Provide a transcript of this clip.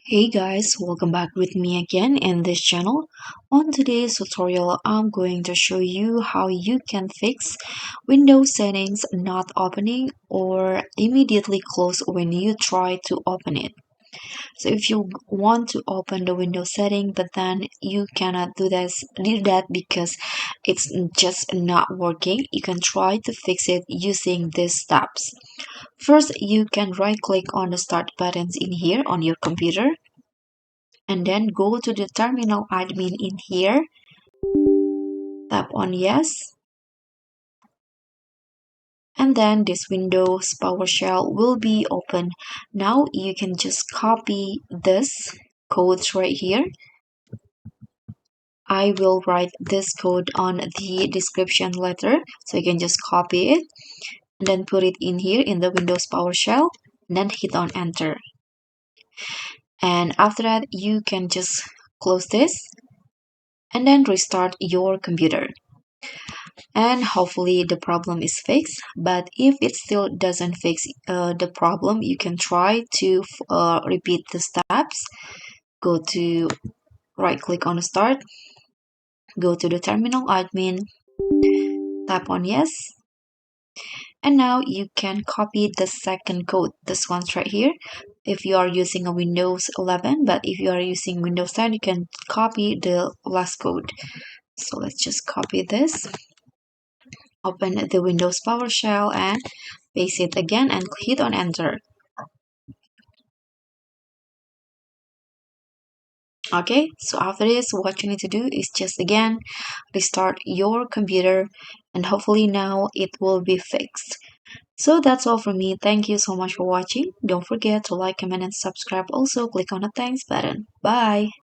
Hey guys, welcome back with me again in this channel. On today's tutorial, I'm going to show you how you can fix Windows settings not opening or immediately close when you try to open it. So if you want to open the Windows setting but then you cannot do that because it's just not working, you can try to fix it using these steps. First, you can right click on the start buttons in here on your computer and then go to the terminal admin in here, tap on yes, and then this Windows PowerShell will be open. Now you can just copy this codes right here. I will write this code on the description letter, so you can just copy it and then put it in here in the Windows PowerShell, and then hit on enter. And after that, you can just close this and then restart your computer. And hopefully the problem is fixed. But if it still doesn't fix the problem, you can try to repeat the steps. Go to right click on start, go to the terminal admin, tap on yes, and now you can copy the second code, this one's right here, if you are using a Windows 11. But if you are using Windows 10, you can copy the last code. So let's just copy this, open the Windows PowerShell and paste it again and hit on enter. Okay, so after this, what you need to do is just again restart your computer, and hopefully now it will be fixed. So that's all from me. Thank you so much for watching. Don't forget to like, comment, and subscribe. Also, click on the thanks button. Bye.